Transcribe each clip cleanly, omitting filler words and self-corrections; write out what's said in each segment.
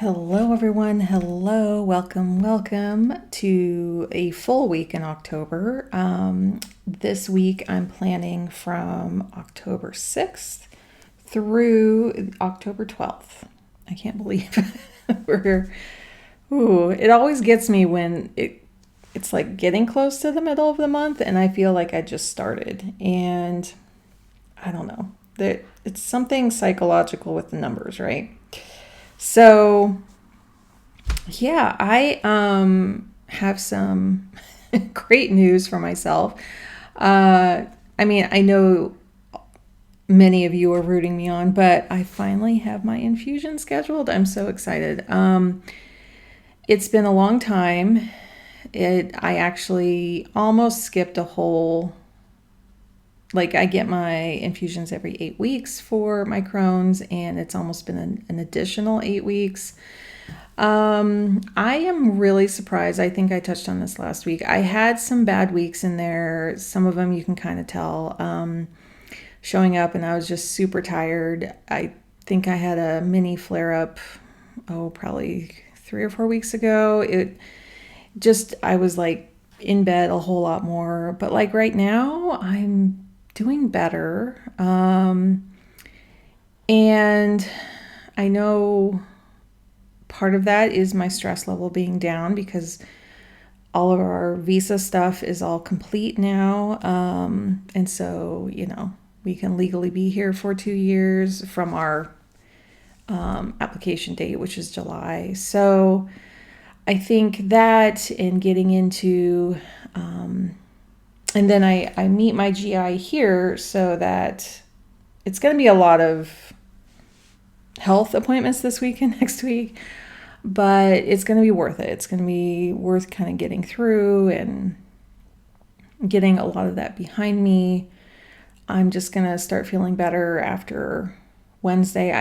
Hello, everyone. Hello. Welcome to a full week in October. This week I'm planning from October 6th through October 12th. I can't believe it always gets me when it's like getting close to the middle of the month and I feel like I just started. And I don't know. It's something psychological with the numbers, right? So, yeah, I have some great news for myself. I know many of you are rooting me on, but I finally have my infusion scheduled. I'm so excited. It's been a long time. I actually almost skipped a whole, like I get my infusions every 8 weeks for my Crohn's, and it's almost been an additional 8 weeks. I am really surprised. I think I touched on this last week. I had some bad weeks in there. Some of them you can kind of tell showing up, and I was just super tired. I think I had a mini flare up, probably 3 or 4 weeks ago. I was like in bed a whole lot more. But like right now, I'm doing better. And I know part of that is my stress level being down because all of our visa stuff is all complete now. And so, we can legally be here for 2 years from our application date, which is July. So I think that and getting into, and then I meet my GI here, so that it's going to be a lot of health appointments this week and next week, but it's going to be worth it. It's going to be worth kind of getting through and getting a lot of that behind me. I'm just going to start feeling better after Wednesday.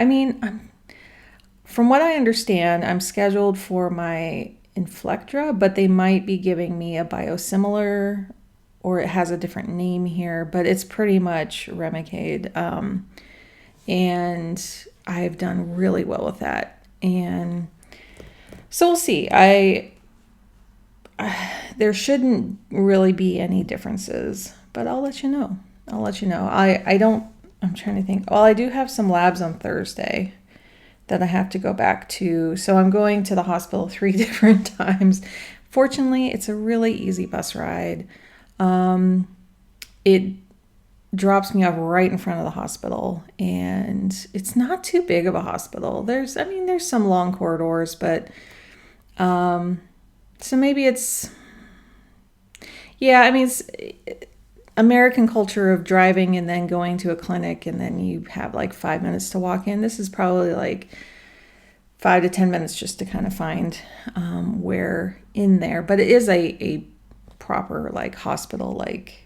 From what I understand, I'm scheduled for my Inflectra, but they might be giving me a biosimilar, or it has a different name here, but it's pretty much Remicade. And I've done really well with that. And so we'll see. There shouldn't really be any differences, but I'll let you know. I'm trying to think. Well, I do have some labs on Thursday that I have to go back to. So I'm going to the hospital 3 different times. Fortunately, it's a really easy bus ride. It drops me off right in front of the hospital, and it's not too big of a hospital. There's some long corridors, but so maybe it's American culture of driving and then going to a clinic, and then you have like 5 minutes to walk in. This is probably like 5 to 10 minutes just to kind of find where in there. But it is a proper like hospital, like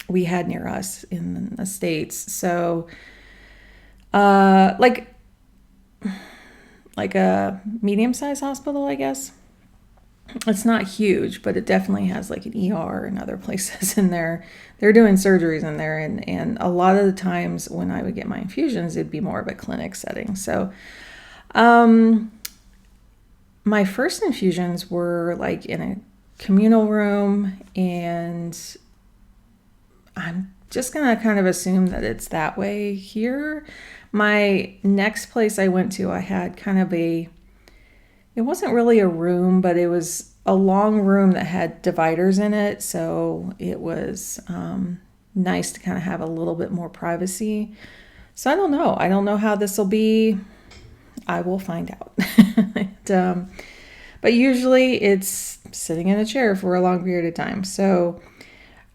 we had near us in the States. So like a medium-sized hospital, I guess. It's not huge, but it definitely has like an ER and other places in there. They're doing surgeries in there, and a lot of the times when I would get my infusions, it'd be more of a clinic setting. So my first infusions were like in a communal room, and I'm just going to kind of assume that it's that way here. My next place I went to, I had kind of it wasn't really a room, but it was a long room that had dividers in it. So it was nice to kind of have a little bit more privacy. So I don't know. I don't know how this will be. I will find out. But usually it's sitting in a chair for a long period of time. So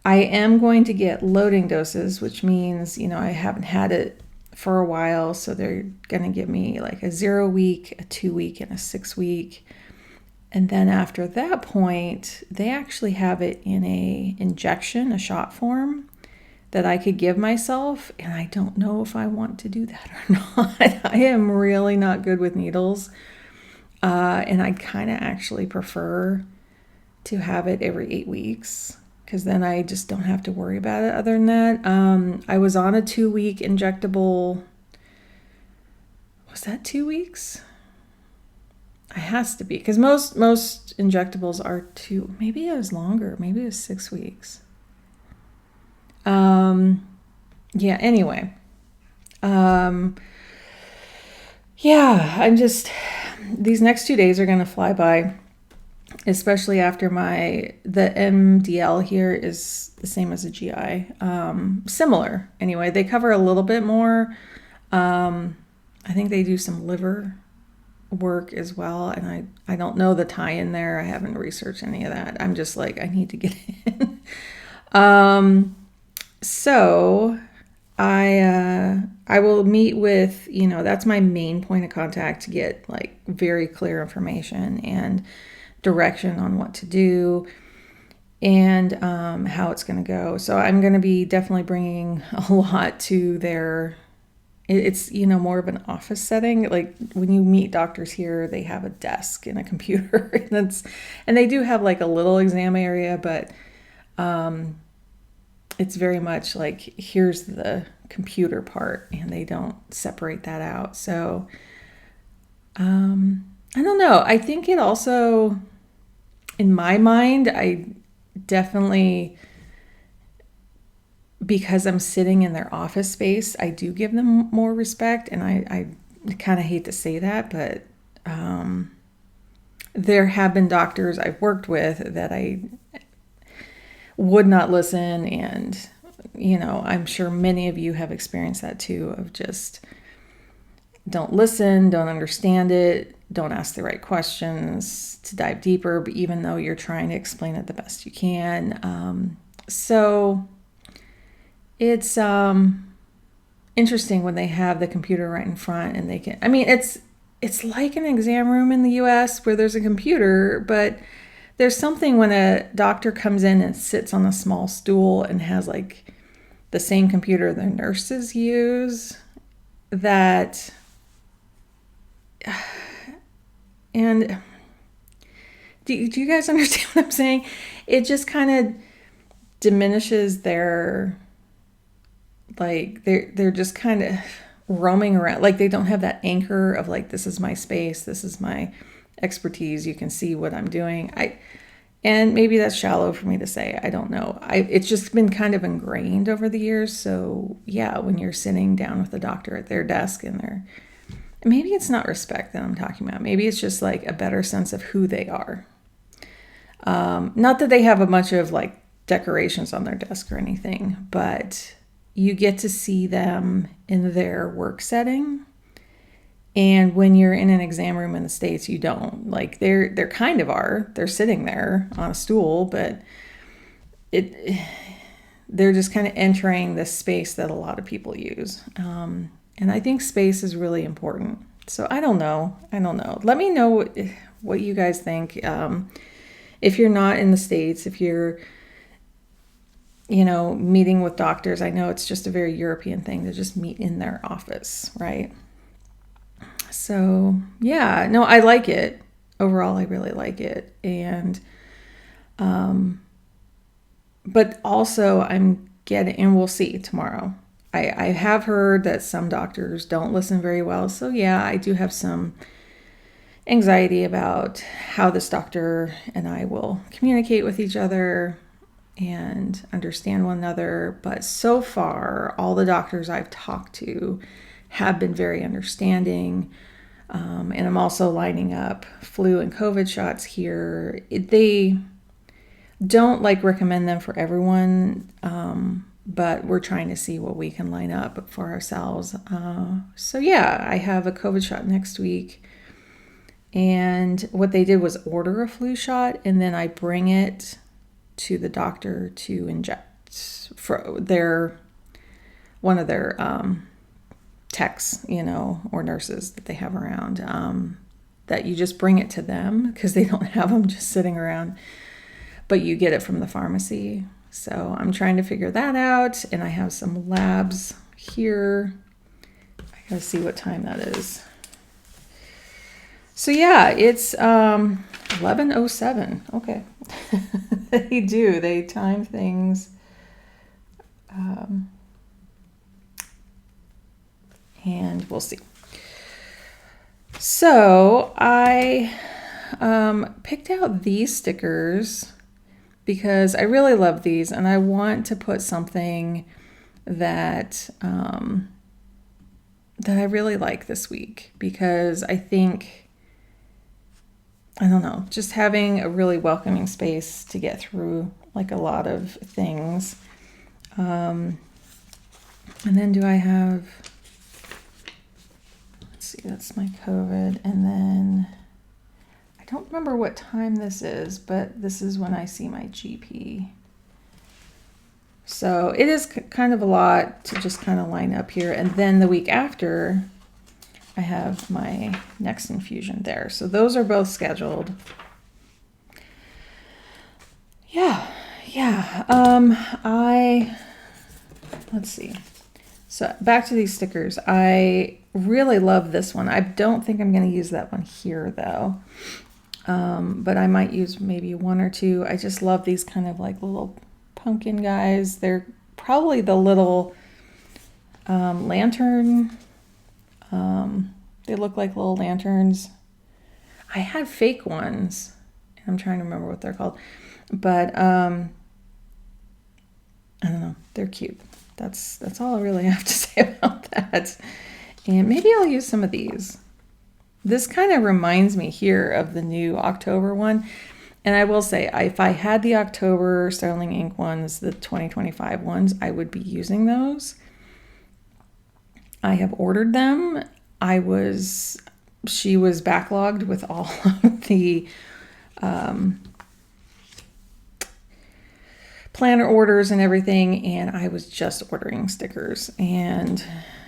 I am going to get loading doses, which means, I haven't had it for a while. So they're going to give me like a 0 week, a 2 week, and a 6 week. And then after that point, they actually have it in a injection, a shot form that I could give myself. And I don't know if I want to do that or not. I am really not good with needles. And I kind of actually prefer to have it every 8 weeks, because then I just don't have to worry about it. Other than that, I was on a 2 week injectable. Was that 2 weeks? It has to be, because most injectables are maybe it was longer, maybe it was 6 weeks. Yeah, anyway. Yeah, these next 2 days are going to fly by, especially after the MDL here is the same as a GI. Similar, anyway. They cover a little bit more. I think they do some liver work as well, and I don't know the tie-in there. I haven't researched any of that. I'm just like, I need to get in. So I will meet with, that's my main point of contact to get like very clear information and direction on what to do and how it's going to go. So I'm going to be definitely bringing a lot to it's more of an office setting. Like when you meet doctors here, they have a desk and a computer and they do have like a little exam area, but it's very much like, here's the computer part, and they don't separate that out. So I don't know. I think it also, in my mind, I definitely, because I'm sitting in their office space, I do give them more respect. And I kind of hate to say that, but there have been doctors I've worked with that I would not listen. And, I'm sure many of you have experienced that too, of just don't listen, don't understand it, don't ask the right questions to dive deeper, but even though you're trying to explain it the best you can. So it's interesting when they have the computer right in front and they can, it's like an exam room in the US where there's a computer, but there's something when a doctor comes in and sits on a small stool and has like the same computer the nurses use, that, and do you guys understand what I'm saying? It just kind of diminishes their, like, they're just kind of roaming around. Like they don't have that anchor of like, this is my space, this is my expertise, you can see what I'm doing. And maybe that's shallow for me to say, I don't know. It's just been kind of ingrained over the years. So yeah, when you're sitting down with the doctor at their desk and maybe it's not respect that I'm talking about. Maybe it's just like a better sense of who they are. Not that they have a bunch of like decorations on their desk or anything, but you get to see them in their work setting. And when you're in an exam room in the States, you don't. Like they're kind of are. They're sitting there on a stool, but they're just kind of entering this space that a lot of people use. And I think space is really important. So I don't know. Let me know what you guys think. If you're not in the States, if you're, meeting with doctors, I know it's just a very European thing to just meet in their office, right? So yeah, no, I like it. Overall, I really like it. And, but also and we'll see tomorrow. I have heard that some doctors don't listen very well. So yeah, I do have some anxiety about how this doctor and I will communicate with each other and understand one another. But so far, all the doctors I've talked to have been very understanding. And I'm also lining up flu and COVID shots here. They don't recommend them for everyone, but we're trying to see what we can line up for ourselves. So yeah, I have a COVID shot next week. And what they did was order a flu shot, and then I bring it to the doctor to inject for one of their techs, or nurses that they have around, that you just bring it to them because they don't have them just sitting around, but you get it from the pharmacy. So I'm trying to figure that out, and I have some labs here. I gotta see what time that is. So yeah, it's 11:07. Okay. They time things. And we'll see. So I picked out these stickers because I really love these, and I want to put something that that I really like this week, because I think, I don't know, just having a really welcoming space to get through like a lot of things. And then do I have, let's see, that's my COVID. And then I don't remember what time this is, but this is when I see my GP. So it is kind of a lot to just kind of line up here. And then the week after, I have my next infusion there. So those are both scheduled. Yeah. Let's see. So back to these stickers. I really love this one. I don't think I'm going to use that one here though. But I might use maybe one or two. I just love these kind of like little pumpkin guys. They're probably the little lantern. They look like little lanterns. I had fake ones. I'm trying to remember what they're called. But I don't know. They're cute. That's all I really have to say about that. And maybe I'll use some of these. This kind of reminds me here of the new October one. And I will say, if I had the October Sterling Ink ones, the 2025 ones, I would be using those. I have ordered them. She was backlogged with all of the planner orders and everything, and I was just ordering stickers. And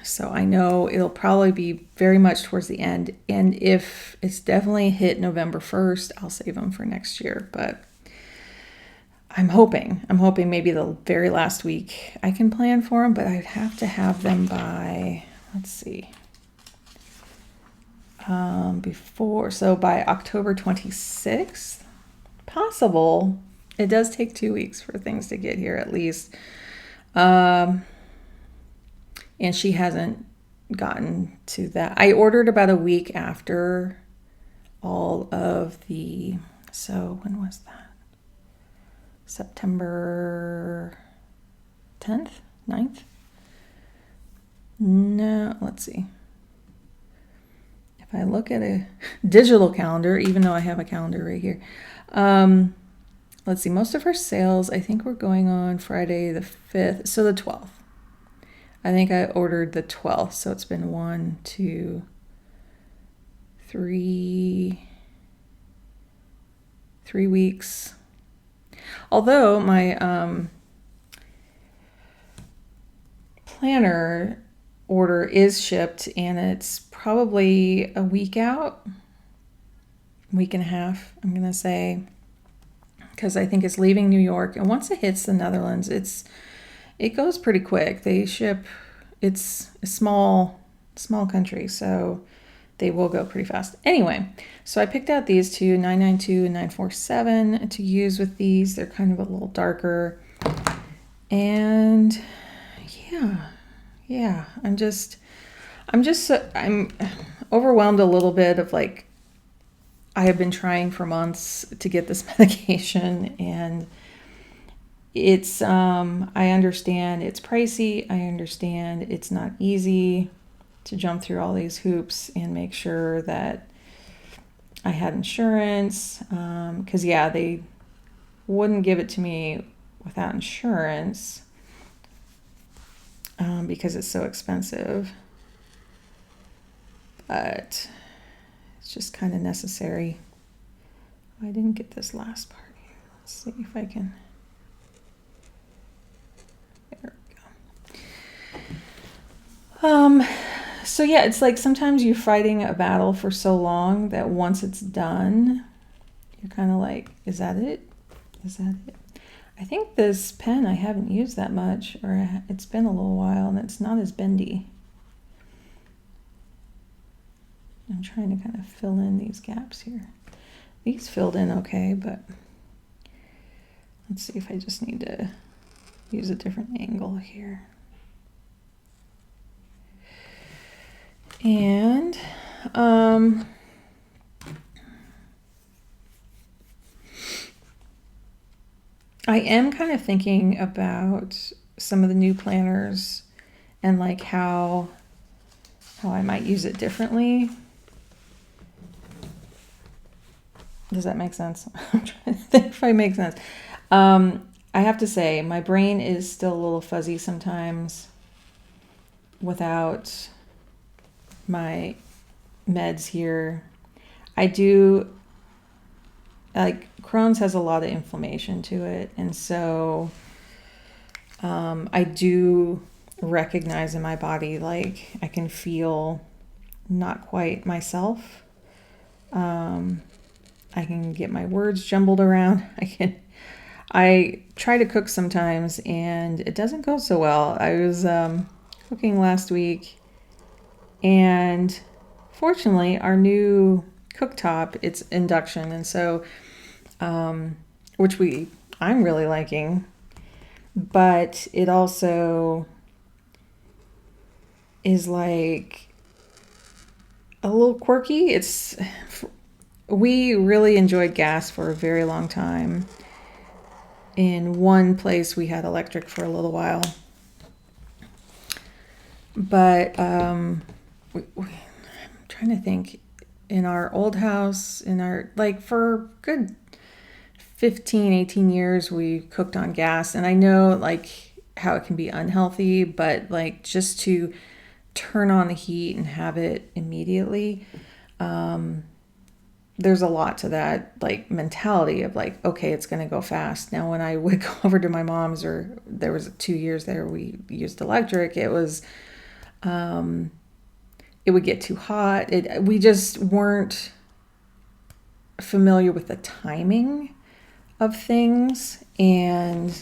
so I know it'll probably be very much towards the end. And if it's definitely hit November 1st, I'll save them for next year. But I'm hoping maybe the very last week I can plan for them, but I'd have to have them by, let's see, by October 26th, possible. It does take 2 weeks for things to get here at least. And she hasn't gotten to that. I ordered about a week after all of the, so when was that? September 10th, 9th? No, let's see. If I look at a digital calendar, even though I have a calendar right here, let's see, most of her sales, I think, were going on Friday the 5th, so the 12th. I think I ordered the 12th, so it's been 1, 2, 3 weeks. Although my planner order is shipped, and it's probably a week out, week and a half, I'm going to say, because I think it's leaving New York. And once it hits the Netherlands, it goes pretty quick. They ship, it's a small country, so they will go pretty fast. Anyway, so I picked out these two, 992 and 947, to use with these. They're kind of a little darker. And yeah, I'm overwhelmed a little bit of like, I have been trying for months to get this medication, and it's, I understand it's pricey. I understand it's not easy to jump through all these hoops and make sure that I had insurance. 'Cause yeah, they wouldn't give it to me without insurance, because it's so expensive, but it's just kind of necessary. I didn't get this last part here. Let's see if I can. There we go. So yeah, it's like sometimes you're fighting a battle for so long that once it's done, you're kind of like, is that it? Is that it? I think this pen I haven't used that much, or it's been a little while, and it's not as bendy. I'm trying to kind of fill in these gaps here. These filled in okay, but let's see if I just need to use a different angle here. And I am kind of thinking about some of the new planners and like how I might use it differently. Does that make sense? I'm trying to think if I make sense. I have to say, my brain is still a little fuzzy sometimes without my meds here. I do, like, Crohn's has a lot of inflammation to it, and so I do recognize in my body, like, I can feel not quite myself. I can get my words jumbled around. I try to cook sometimes and it doesn't go so well. I was cooking last week, and fortunately our new cooktop, it's induction, and so which I'm really liking, but it also is like a little quirky. We really enjoyed gas for a very long time. In one place we had electric for a little while, but I'm trying to think, in our old house, like for good 15, 18 years, we cooked on gas, and I know like how it can be unhealthy, but like just to turn on the heat and have it immediately, there's a lot to that, like, mentality of like, okay, it's going to go fast. Now, when I would go over to my mom's, or there was 2 years there we used electric, it would get too hot. We just weren't familiar with the timing of things and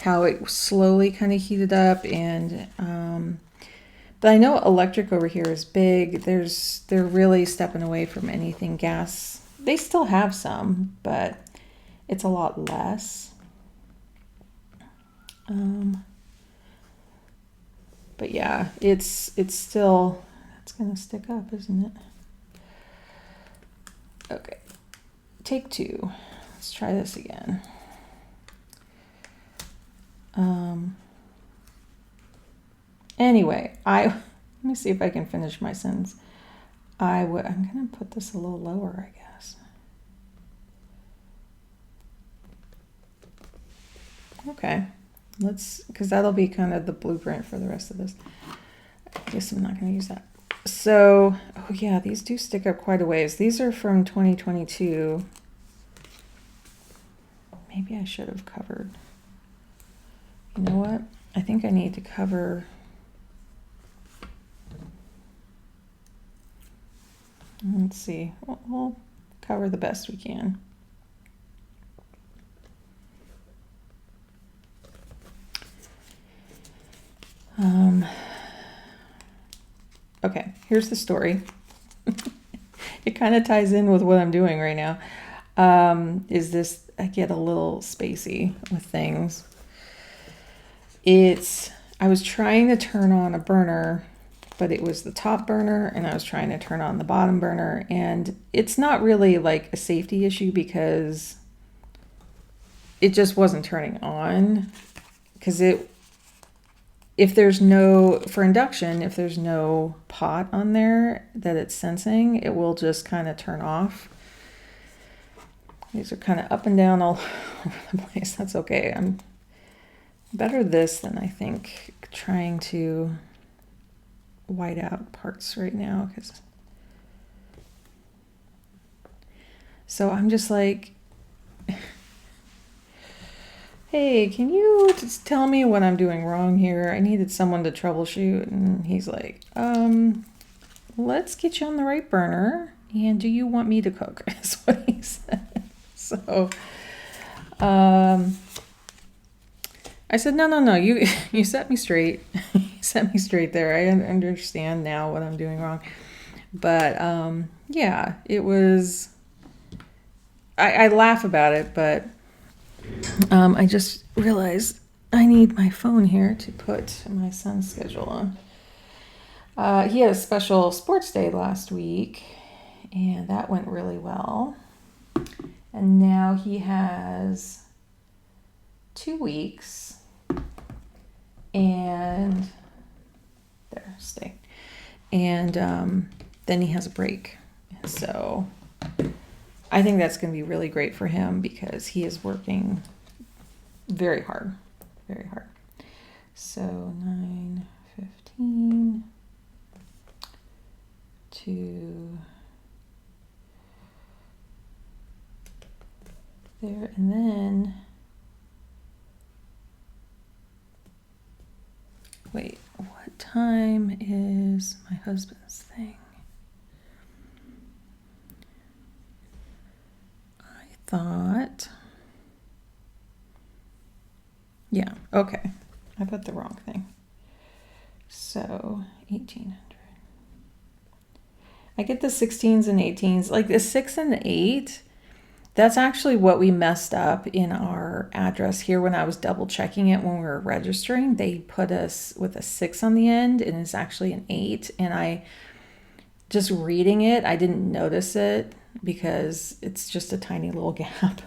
how it slowly kind of heated up. And but I know electric over here is big. They're really stepping away from anything gas. They still have some, but it's a lot less. But yeah, it's still, it's gonna stick up, isn't it? Okay, take 2. Let's try this again. Anyway, let me see if I can finish my sentence. I'm gonna put this a little lower, I guess. Okay, because that'll be kind of the blueprint for the rest of this. I guess I'm not gonna use that. So, oh yeah, these do stick up quite a ways. These are from 2022. Maybe I should have covered. You know what? I think I need to cover. Let's see. We'll cover the best we can. Okay, here's the story. It kind of ties in with what I'm doing right now. I get a little spacey with things. I was trying to turn on a burner, but it was the top burner, and I was trying to turn on the bottom burner, and it's not really like a safety issue because it just wasn't turning on. Because for induction, if there's no pot on there that it's sensing, it will just kind of turn off. These are kind of up and down all over the place. That's okay. I'm better this than I think trying to white out parts right now. So I'm just like, hey, can you just tell me what I'm doing wrong here? I needed someone to troubleshoot. And he's like, let's get you on the right burner. And do you want me to cook? Is what he said. So, I said, no, you set me straight. You set me straight there. I understand now what I'm doing wrong. But, yeah, it was, I laugh about it, but I just realized I need my phone here to put my son's schedule on. He had a special sports day last week, and that went really well. And now he has 2 weeks, and there, stay. And then he has a break. So I think that's going to be really great for him because he is working very hard, very hard. So 9:15 to there, and then wait, what time is my husband's thing? I thought, yeah, okay, I put the wrong thing. So 1800. I get the 16s and 18s, like the 6 and the 8. That's actually what we messed up in our address here when I was double checking it when we were registering. They put us with a 6 on the end, and it's actually an 8. And I just reading it, I didn't notice it because it's just a tiny little gap.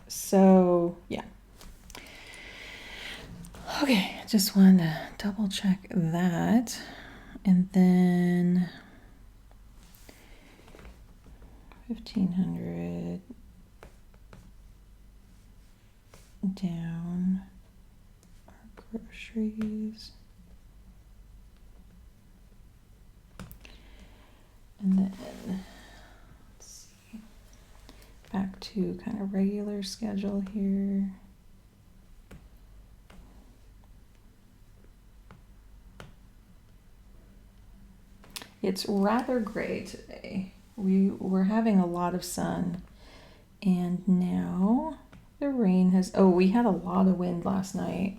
So yeah. Okay, just wanted to double check that. And then 1,500 down our groceries. And then let's see, back to kind of regular schedule here. It's rather gray today. We were having a lot of sun, and now the rain has, we had a lot of wind last night.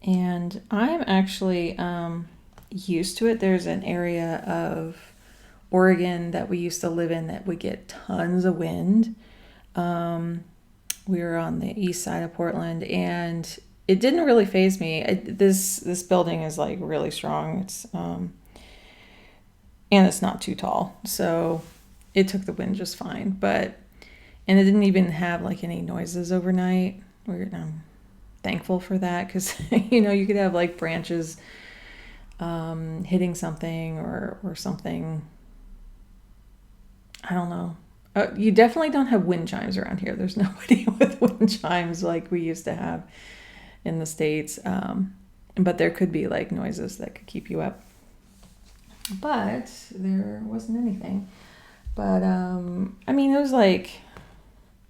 And I'm actually used to it. There's an area of Oregon that we used to live in that would get tons of wind. We were on the east side of Portland, and it didn't really faze me. This building is like really strong. It's and it's not too tall, so it took the wind just fine. And it didn't even have like any noises overnight. I'm thankful for that because you could have like branches hitting something or something. I don't know. You definitely don't have wind chimes around here. There's nobody with wind chimes like we used to have in the States. But there could be like noises that could keep you up. But there wasn't anything. But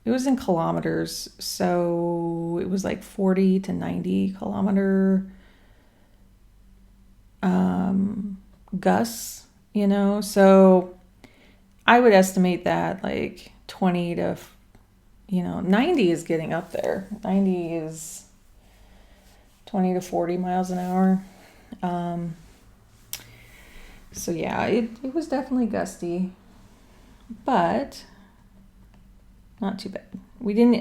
it was in kilometers, so it was like 40 to 90 kilometer gusts, so I would estimate that like 20 to 90 is getting up there. 90 is 20 to 40 miles an hour. So yeah, it was definitely gusty, but not too bad.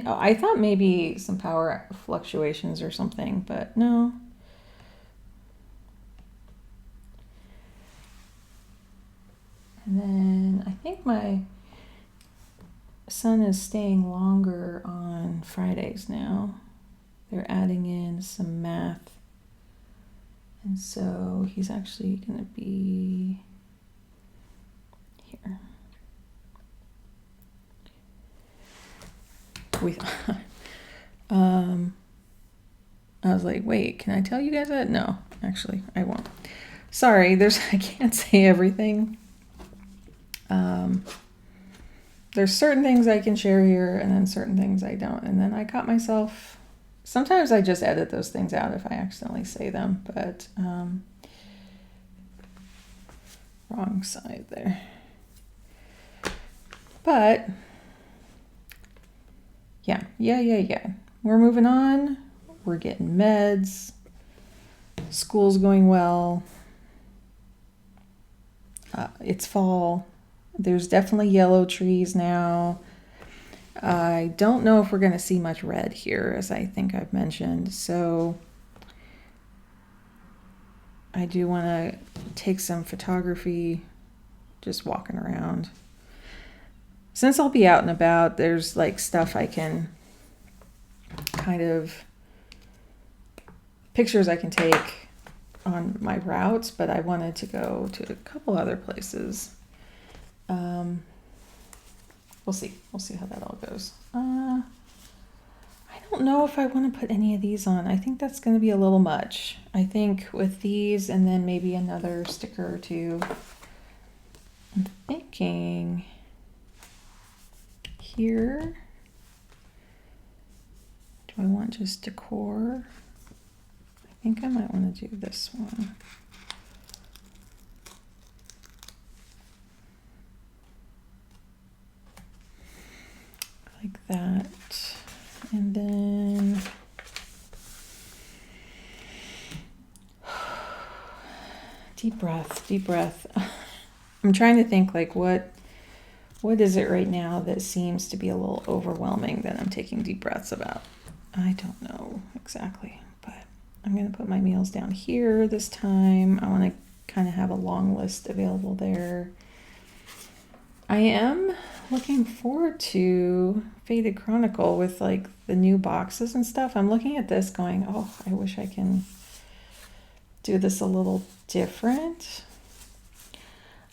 I thought maybe some power fluctuations or something, but no. And then I think my son is staying longer on Fridays now. They're adding in some math. And so he's actually going to be here. I was like, wait, can I tell you guys that? No, actually, I won't. Sorry, I can't say everything. There's certain things I can share here, and then certain things I don't. And then I caught myself. Sometimes I just edit those things out if I accidentally say them, but wrong side there. But yeah. We're moving on. We're getting meds. School's going well. It's fall. There's definitely yellow trees now. I don't know if we're going to see much red here, as I think I've mentioned. So I do want to take some photography just walking around. Since I'll be out and about, there's like stuff I can kind of, pictures I can take on my routes, but I wanted to go to a couple other places. We'll see how that all goes. I don't know if I want to put any of these on. I think that's going to be a little much. I think with these and then maybe another sticker or two. I'm thinking here, do I want just decor? I think I might want to do this one. Like that. And then deep breath. I'm trying to think like what is it right now that seems to be a little overwhelming that I'm taking deep breaths about? I don't know exactly, but I'm going to put my meals down here this time. I want to kind of have a long list available there. I am looking forward to Faded Chronicle with like the new boxes and stuff. I'm looking at this going, oh, I wish I can do this a little different.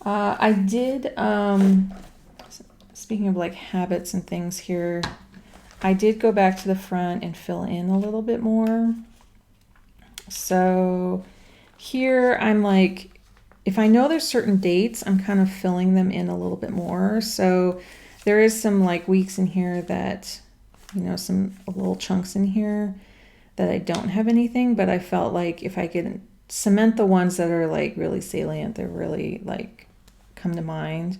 I did, speaking of like habits and things here, I did go back to the front and fill in a little bit more. So here I'm like, if I know there's certain dates, I'm kind of filling them in a little bit more. So there is some like weeks in here that, you know, some little chunks in here that I don't have anything, but I felt like if I could cement the ones that are like really salient, they're really like come to mind,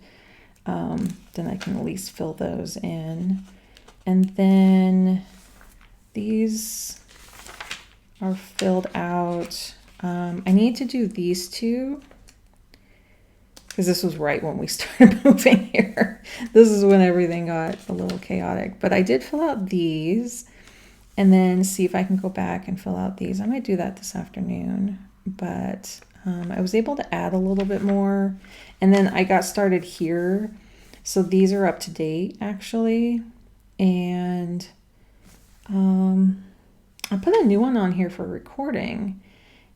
then I can at least fill those in. And then these are filled out. I need to do these two because this was right when we started moving here. This is when everything got a little chaotic, but I did fill out these and then see if I can go back and fill out these. I might do that this afternoon, but I was able to add a little bit more, and then I got started here. So these are up to date actually. And I put a new one on here for recording,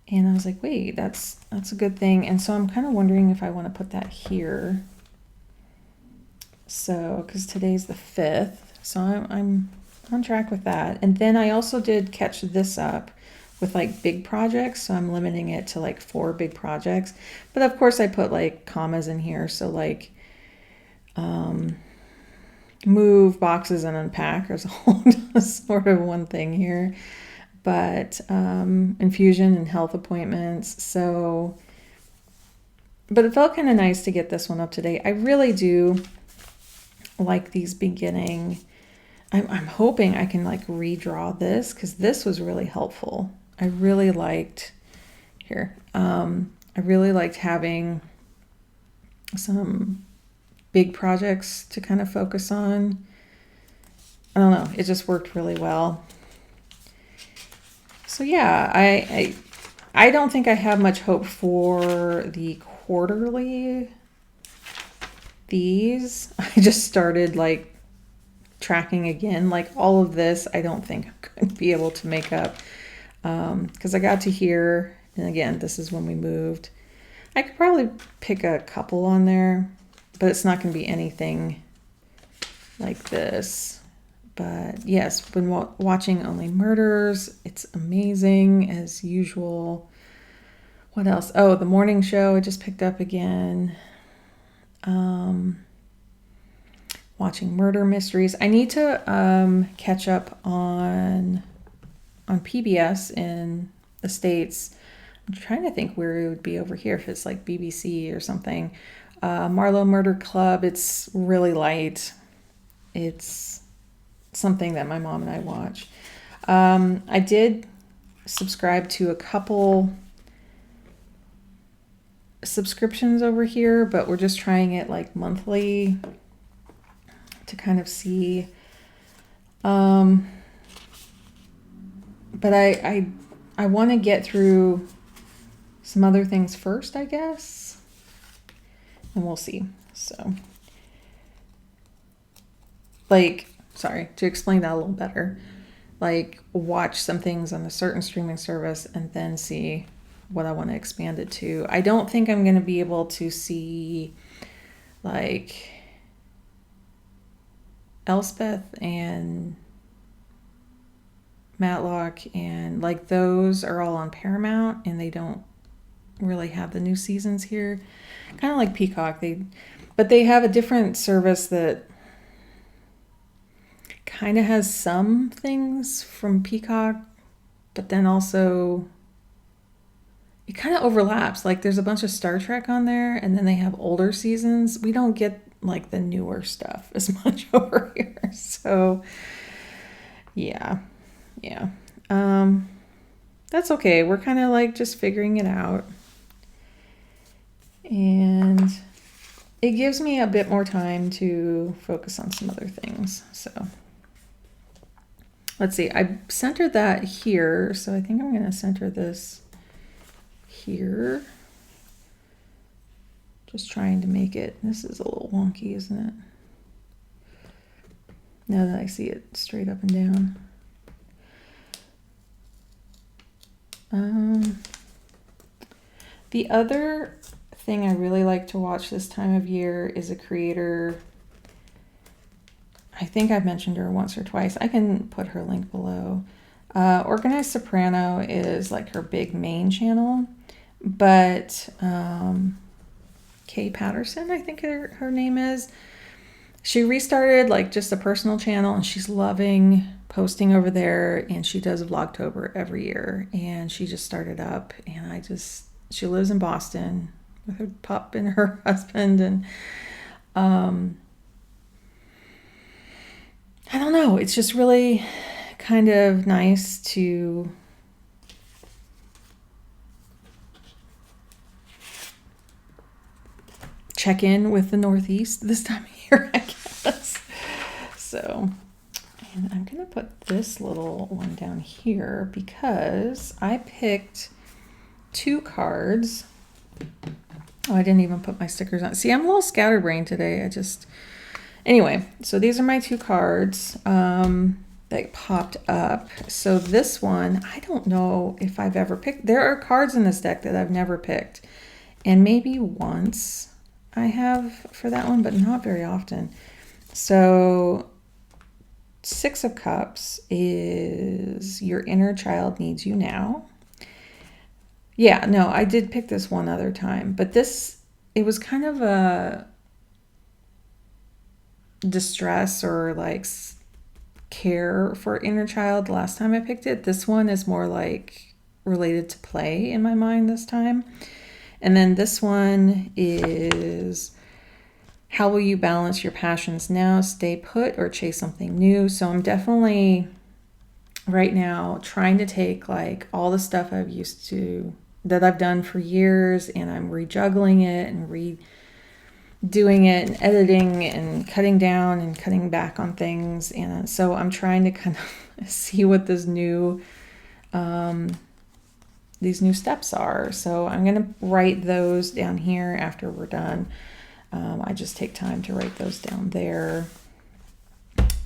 and I was like, wait, that's a good thing. And so I'm kind of wondering if I want to put that here. So, because today's the 5th, so I'm on track with that. And then I also did catch this up with like big projects, so I'm limiting it to like 4 big projects. But of course I put like commas in here, so like move boxes and unpack. There's a whole sort of one thing here, but infusion and health appointments. So, but it felt kind of nice to get this one up to date. I really do like these beginning. I'm hoping I can like redraw this because this was really helpful. I really liked here. I really liked having some big projects to kind of focus on. I don't know, it just worked really well. So yeah, I don't think I have much hope for the quarterly. These, I just started like tracking again, like all of this I don't think I'm going to be able to make up because I got to here, and again, this is when we moved. I could probably pick a couple on there, but it's not going to be anything like this. But yes, been watching Only Murders. It's amazing as usual. What else? Oh, the morning show I just picked up again. Watching murder mysteries. I need to catch up on PBS in the States. I'm trying to think where it would be over here, if it's like BBC or something. Marlowe Murder Club, it's really light. It's something that my mom and I watch. I did subscribe to a couple subscriptions over here, but we're just trying it like monthly to kind of see But I want to get through some other things first, I guess, and we'll see. So, like, sorry, to explain that a little better, like, watch some things on a certain streaming service and then see what I want to expand it to. I don't think I'm going to be able to see, like, Elspeth and Matlock, and like those are all on Paramount and they don't really have the new seasons here. Kind of like Peacock, but they have a different service that kind of has some things from Peacock, but then also it kind of overlaps. Like there's a bunch of Star Trek on there, and then they have older seasons. We don't get like the newer stuff as much over here. So yeah. That's okay. We're kind of like just figuring it out. And it gives me a bit more time to focus on some other things. So let's see. I centered that here. So I think I'm going to center this here. Just trying to make it. This is a little wonky, isn't it? Now that I see it straight up and down. The other thing I really like to watch this time of year is a creator. I think I've mentioned her once or twice. I can put her link below. Organized Soprano is like her big main channel, but Kay Patterson, I think her name is. She restarted like just a personal channel, and she's loving posting over there, and she does Vlogtober every year, and she just started up, and she lives in Boston with her pup and her husband, and I don't know, it's just really kind of nice to check in with the Northeast this time of year, I guess. So, and I'm going to put this little one down here because I picked 2 cards. Oh, I didn't even put my stickers on. See, I'm a little scatterbrained today. Anyway, so these are my 2 cards that popped up. So this one, I don't know if I've ever picked. There are cards in this deck that I've never picked. And maybe once I have for that one, but not very often. So 6 of Cups is your inner child needs you now. Yeah, no, I did pick this one other time, but it was kind of a distress or like care for inner child the last time I picked it. This one is more like related to play in my mind this time. And then this one is how will you balance your passions now, stay put, or chase something new? So I'm definitely right now trying to take like all the stuff that I've done for years, and I'm rejuggling it and redoing it and editing and cutting down and cutting back on things. And so I'm trying to kind of see what these new steps are. So I'm going to write those down here after we're done. I just take time to write those down there.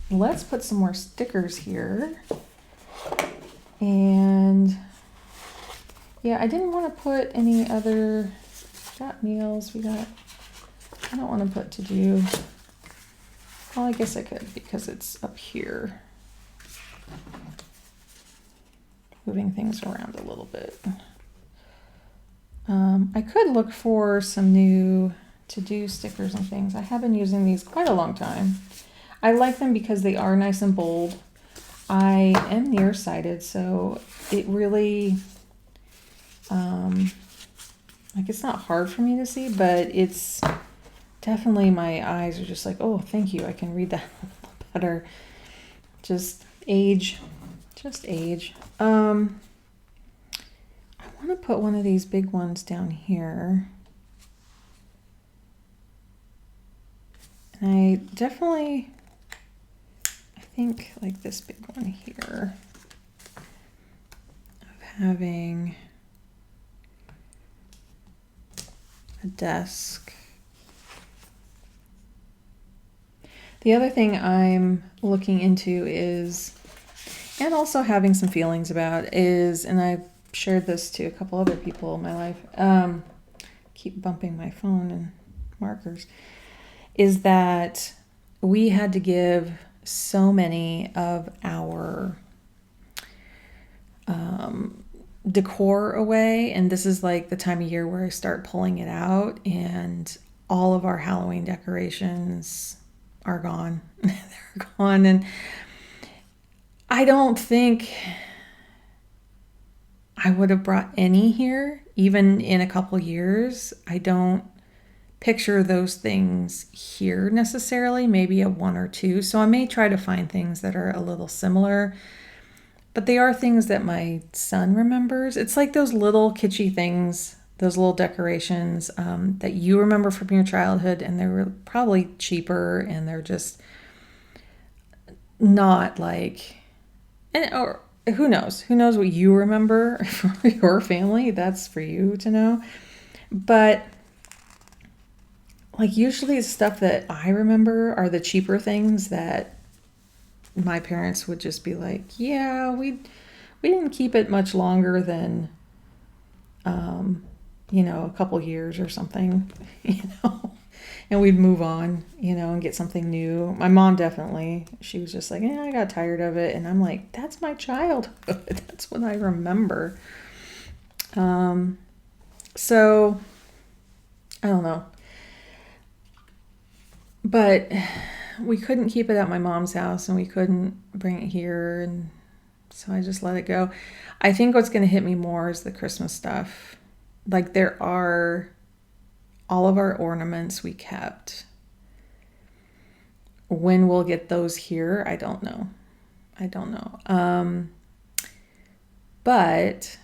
Let's put some more stickers here. And yeah, I didn't want to put any other, got meals, I don't want to put to do. Well, I guess I could because it's up here. Moving things around a little bit. I could look for some new to-do stickers and things. I have been using these quite a long time. I like them because they are nice and bold. I am nearsighted, so it really, like it's not hard for me to see, but it's definitely my eyes are just like, oh, thank you. I can read that a little better. Just age. I want to put one of these big ones down here. And I think like this big one here of having a desk. The other thing I'm looking into is, and also having some feelings about is, and I've shared this to a couple other people in my life, keep bumping my phone and markers, is that we had to give so many of our decor away, and this is like the time of year where I start pulling it out, and all of our Halloween decorations are gone. They're gone, and I don't think I would have brought any here, even in a couple years. I don't picture those things here necessarily, maybe a one or two. So I may try to find things that are a little similar, but they are things that my son remembers. It's like those little kitschy things, those little decorations that you remember from your childhood, and they were probably cheaper, and they're just not like, or who knows what you remember for your family. That's for you to know. But like usually the stuff that I remember are the cheaper things that my parents would just be like, yeah, we didn't keep it much longer than a couple years or something, and we'd move on, and get something new. My mom definitely, she was just like, yeah, I got tired of it. And I'm like, that's my childhood. That's what I remember. So I don't know. But we couldn't keep it at my mom's house, and we couldn't bring it here. And so I just let it go. I think what's going to hit me more is the Christmas stuff. Like there are all of our ornaments we kept. When we'll get those here, I don't know. But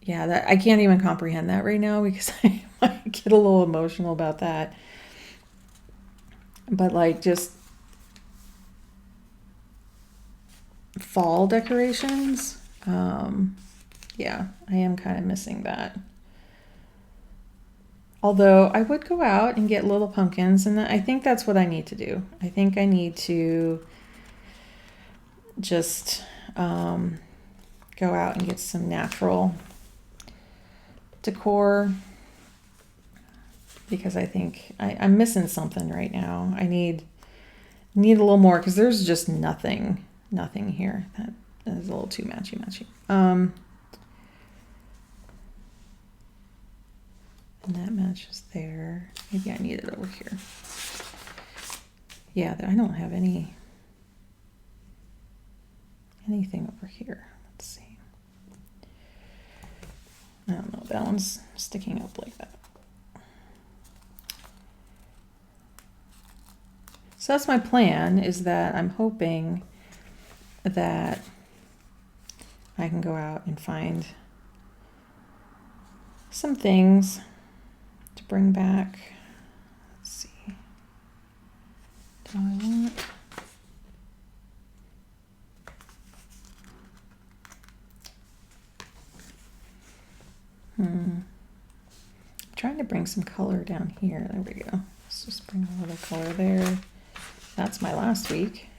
yeah, that I can't even comprehend that right now, because I might get a little emotional about that. But like just fall decorations, yeah, I am kind of missing that. Although I would go out and get little pumpkins, and I think that's what I need to do. I think I need to just go out and get some natural decor, because I think I'm missing something right now. I need a little more, because there's just nothing here. That is a little too matchy. And that matches there. Maybe I need it over here. Yeah, I don't have anything over here. Let's see. I don't know. That one's sticking up like that. So that's my plan, is that I'm hoping that I can go out and find some things to bring back. Let's see. Do I want... I'm trying to bring some color down here. There we go. Let's just bring a little color there. That's my last week.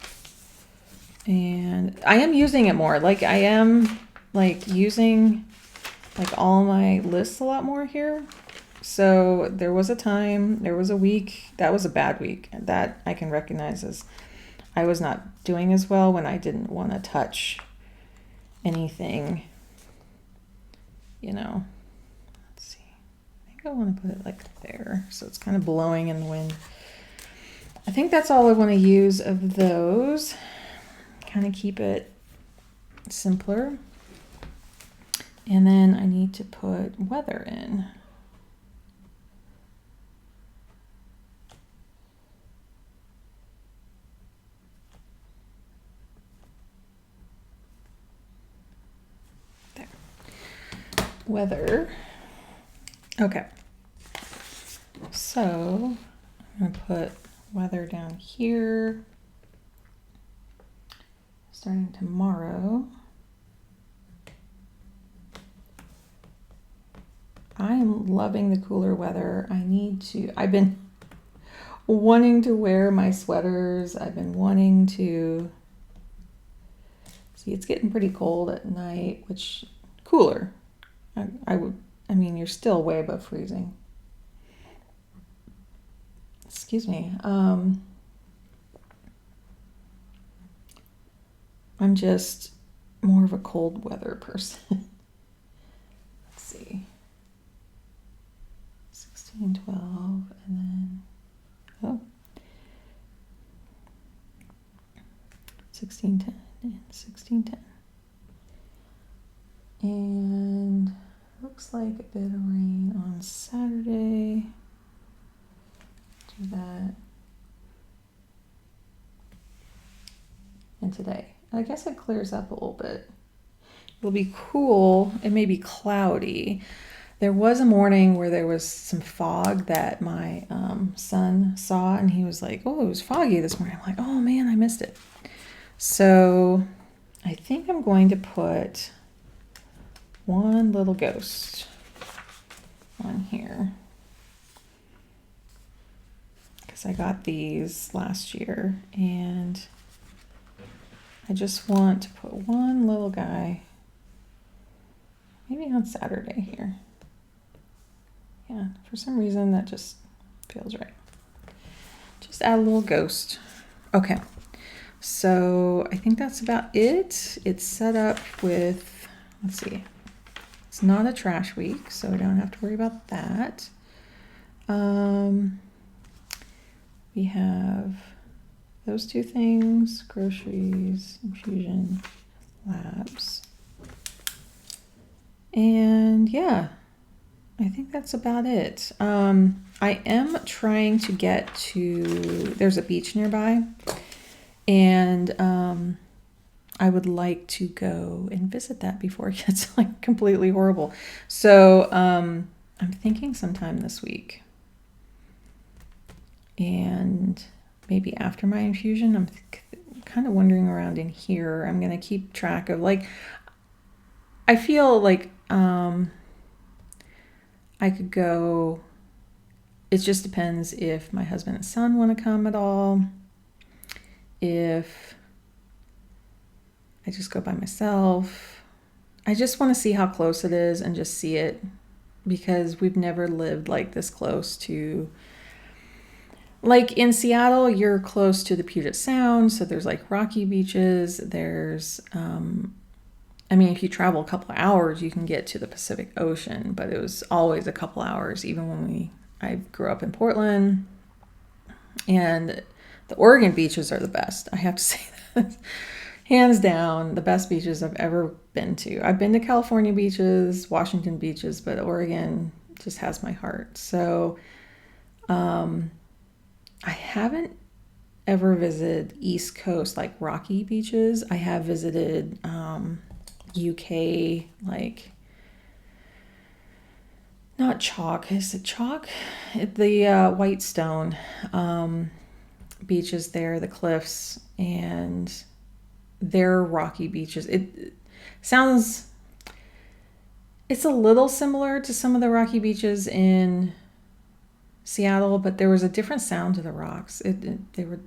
And I am using it more. Like I am like using like all my lists a lot more here. So there was a week, that was a bad week, that I can recognize as I was not doing as well, when I didn't want to touch anything, Let's see. I think I want to put it like there, so it's kind of blowing in the wind. I think that's all I want to use of those. Kind of keep it simpler. And then I need to put weather in. There. Weather. Okay. So I'm going to put weather down here. Starting tomorrow. I am loving the cooler weather. I've been wanting to wear my sweaters. I've been wanting to, see, it's getting pretty cold at night, which cooler. I mean, you're still way above freezing. Excuse me. I'm just more of a cold weather person. Let's see. 16, 12, and then, 16, 10, and 16, 10. And looks like a bit of rain on Saturday. Do that. And today. I guess it clears up a little bit. It'll be cool. It may be cloudy. There was a morning where there was some fog that my son saw, and he was like, oh, it was foggy this morning. I'm like, oh man, I missed it. So I think I'm going to put one little ghost on here, because I got these last year, and I just want to put one little guy, maybe on Saturday here. Yeah, for some reason that just feels right. Just add a little ghost. Okay, so I think that's about it. It's set up with, let's see, it's not a trash week, so we don't have to worry about that. We have those two things, groceries, infusion, labs. And yeah, I think that's about it. I am trying to get to, there's a beach nearby, and I would like to go and visit that before it gets like completely horrible. So I'm thinking sometime this week. And maybe after my infusion, I'm kind of wandering around in here. I'm going to keep track of, like, I feel like I could go, it just depends if my husband and son want to come at all, if I just go by myself. I just want to see how close it is and just see it, because we've never lived like this close to, like in Seattle, you're close to the Puget Sound, so there's like rocky beaches. There's, I mean, if you travel a couple of hours, you can get to the Pacific Ocean, but it was always a couple hours, even when I grew up in Portland. And the Oregon beaches are the best. I have to say that. Hands down, the best beaches I've ever been to. I've been to California beaches, Washington beaches, but Oregon just has my heart. So, I haven't ever visited East Coast, like rocky beaches. I have visited UK, like, not Chalk, is it Chalk? The Whitestone beaches there, the cliffs, and they're rocky beaches. It's a little similar to some of the rocky beaches in Seattle, but there was a different sound to the rocks. The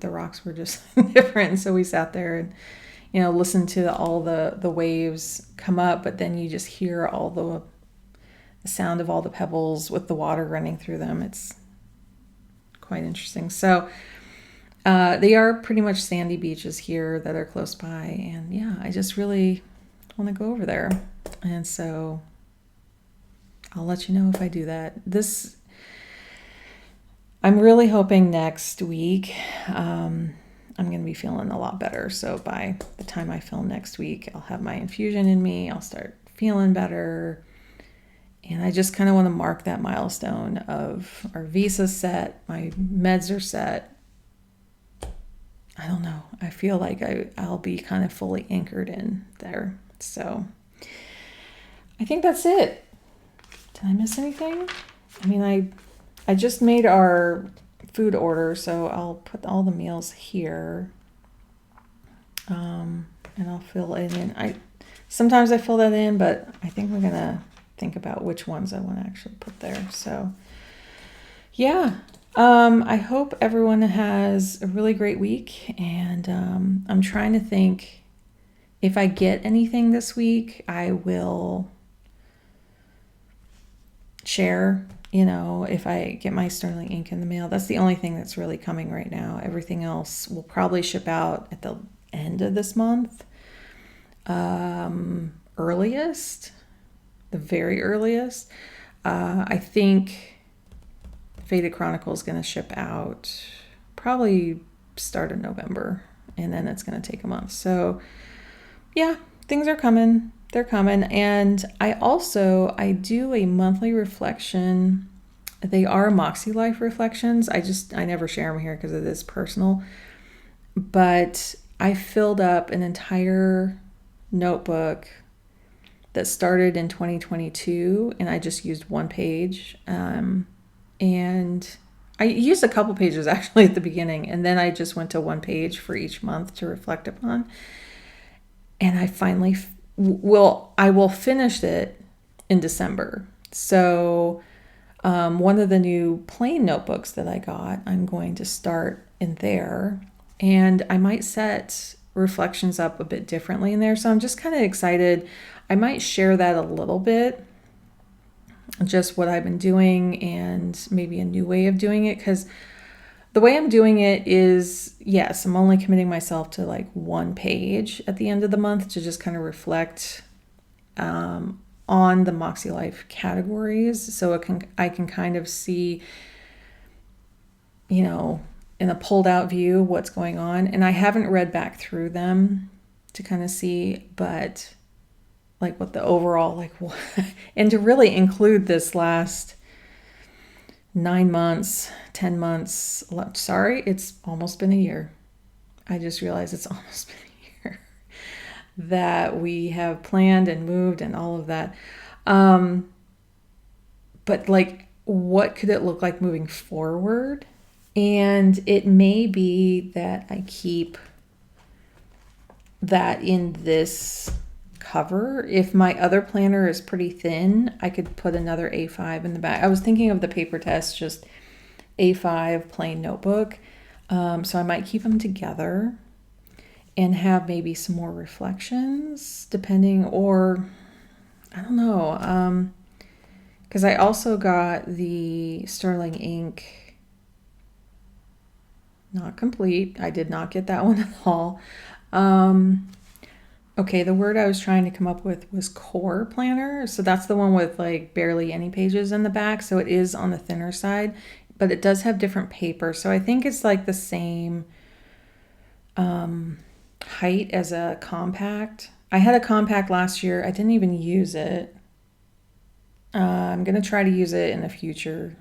rocks were just different. So we sat there and, listened to all the waves come up, but then you just hear all the sound of all the pebbles with the water running through them. It's quite interesting. So they are pretty much sandy beaches here that are close by. And yeah, I just really want to go over there. And so I'll let you know if I do that. I'm really hoping next week I'm going to be feeling a lot better. So by the time I film next week, I'll have my infusion in me. I'll start feeling better. And I just kind of want to mark that milestone of our visa's set, my meds are set. I don't know. I feel like I'll be kind of fully anchored in there. So I think that's it. Did I miss anything? I mean, I just made our food order, so I'll put all the meals here, and I'll fill it in. Sometimes I fill that in, but I think we're gonna think about which ones I want to actually put there. So yeah, I hope everyone has a really great week, and I'm trying to think if I get anything this week, I will share. If I get my Sterling ink in the mail. That's the only thing that's really coming right now. Everything else will probably ship out at the end of this month. Earliest, the very earliest. I think Faded Chronicle is going to ship out probably start of November, and then it's going to take a month. So yeah, things are coming. They're coming. And I do a monthly reflection. They are Moxie Life reflections. I never share them here because it is personal. But I filled up an entire notebook that started in 2022, and I just used one page. And I used a couple pages actually at the beginning, and then I just went to one page for each month to reflect upon. And I finally I will finish it in December. So one of the new plain notebooks that I got, I'm going to start in there, and I might set reflections up a bit differently in there. So I'm just kind of excited. I might share that a little bit, just what I've been doing and maybe a new way of doing it, because the way I'm doing it is, yes, I'm only committing myself to like one page at the end of the month to just kind of reflect on the Moxie Life categories. So I can kind of see, in a pulled out view what's going on. And I haven't read back through them to kind of see, but like what the overall, and to really include this last 9 months, 10 months. Sorry, it's almost been a year. I just realized it's almost been a year that we have planned and moved and all of that. But what could it look like moving forward? And it may be that I keep that in this cover. If my other planner is pretty thin, I could put another A5 in the back. I was thinking of the paper test, just A5 plain notebook. So I might keep them together and have maybe some more reflections depending, or I don't know. Because I also got the Sterling ink, not complete. I did not get that one at all. Okay, the word I was trying to come up with was core planner. So that's the one with barely any pages in the back. So it is on the thinner side, but it does have different paper. So I think it's the same height as a compact. I had a compact last year. I didn't even use it. I'm going to try to use it in the future.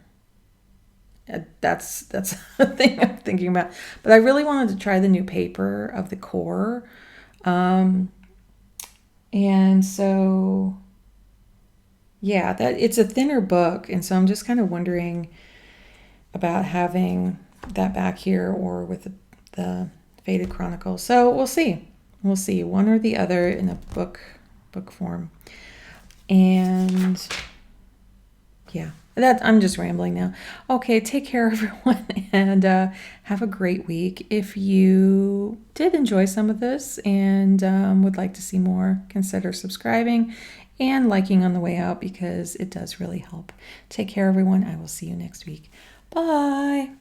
That's a thing I'm thinking about. But I really wanted to try the new paper of the core. And so, yeah, that it's a thinner book. And so I'm just kind of wondering about having that back here or with the Faded Chronicle. So we'll see. We'll see one or the other in a book form. And yeah, I'm just rambling now. Okay, take care, everyone, and have a great week. If you did enjoy some of this and would like to see more, consider subscribing and liking on the way out because it does really help. Take care, everyone. I will see you next week. Bye.